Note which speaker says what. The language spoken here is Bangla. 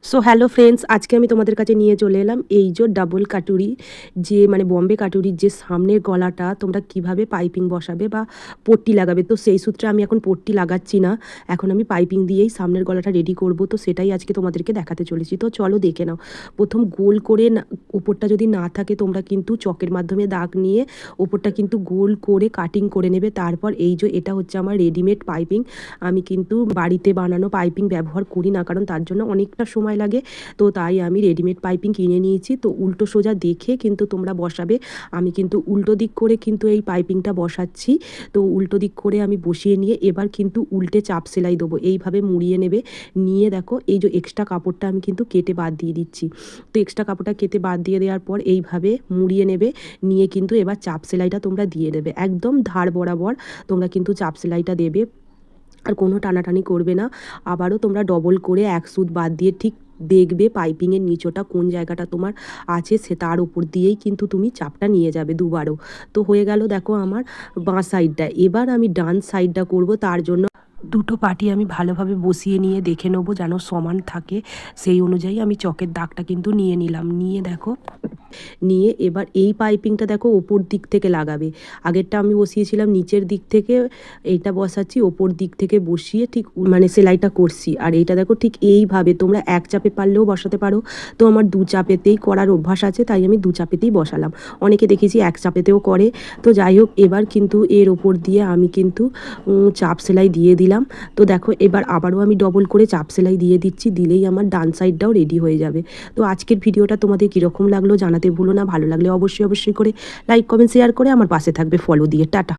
Speaker 1: সো হ্যালো ফ্রেন্ডস, আজকে আমি তোমাদের কাছে নিয়ে চলে এলাম এই যে ডাবল কাটুরি, যে মানে বম্বে কাটুরির যে সামনের গলাটা তোমরা কিভাবে পাইপিং বসাবে বা পট্টি লাগাবে। তো সেই সূত্রে আমি এখন পট্টি লাগাচ্ছি না, এখন আমি পাইপিং দিয়েই সামনের গলাটা রেডি করব। তো সেটাই আজকে তোমাদেরকে দেখাতে চলেছি। তো চলো দেখে নাও। প্রথম গোল করে ওপরটা যদি না থাকে তোমরা কিন্তু চকের মাধ্যমে দাগ নিয়ে ওপরটা কিন্তু গোল করে কাটিং করে নেবে। তারপর এই যে এটা হচ্ছে আমার রেডিমেড পাইপিং, আমি কিন্তু বাড়িতে বানানো পাইপিং ব্যবহার করি না, কারণ তার জন্য অনেকটা সময় লাগে। তো তাই আমি রেডিমেড পাইপিং কিনে নিয়েছি। তো উল্টো সোজা দেখে কিন্তু তোমরা বসাবে। আমি কিন্তু উল্টো দিক করে কিন্তু এই পাইপিংটা বসাচ্ছি। তো উল্টো দিক করে আমি বসিয়ে নিয়ে এবার কিন্তু উল্টে চাপ সেলাই দেবো। এইভাবে মুড়িয়ে নেবে। নিয়ে দেখো এই যে এক্সট্রা কাপড়টা আমি কিন্তু কেটে বাদ দিয়ে দিচ্ছি। তো এক্সট্রা কাপড়টা কেটে বাদ দিয়ে দেওয়ার পর এইভাবে মুড়িয়ে নেবে। নিয়ে কিন্তু এবার চাপ সেলাইটা তোমরা দিয়ে দেবে, একদম ধার বরাবর তোমরা কিন্তু চাপ সেলাইটা দেবে, আর কোনো টানাটানি করবে না। আবারও তোমরা ডবল করে এক সুত বাদ দিয়ে ঠিক দেখবে পাইপিংয়ের নিচটা কোন জায়গাটা তোমার আছে, সে তার উপর দিয়েই কিন্তু তুমি চাপটা নিয়ে যাবে দুবারও। তো হয়ে গেল দেখো আমার বাঁ সাইডটা। এবার আমি ডান সাইডটা করব। তার জন্য দুটো পাটি আমি ভালোভাবে বসিয়ে নিয়ে দেখে নেবো যেন সমান থাকে, সেই অনুযায়ী আমি চকের দাগটা কিন্তু নিয়ে নিলাম। নিয়ে দেখো, নিয়ে এবার এই পাইপিংটা দেখো ওপর দিক থেকে লাগাবে। আগেরটা আমি বসিয়েছিলাম নিচের দিক থেকে, এইটা বসাচ্ছি ওপর দিক থেকে বসিয়ে ঠিক মানে সেলাইটা করছি। আর এইটা দেখো ঠিক এইভাবে তোমরা এক চাপে পারলেও বসাতে পারো। তো আমার দু চাপেতেই করার অভ্যাস আছে, তাই আমি দু চাপেতেই বসালাম। অনেকে দেখেছি এক চাপেতেও করে। তো যাই হোক, এবার কিন্তু এর ওপর দিয়ে আমি কিন্তু চাপ সেলাই দিয়ে দিলাম। তো দেখো এবার আবারও আমি ডবল করে চাপ সেলাই দিয়ে দিচ্ছি, দিলেই আমার ডান সাইডটাও রেডি হয়ে যাবে। তো আজকের ভিডিওটা তোমাদের কীরকম লাগলো জানাতে ভুলো না। ভালো লাগলে অবশ্যই করে লাইক কমেন্ট শেয়ার করে আমার পাশে থাকবে, ফলো দিয়ে। টাটা।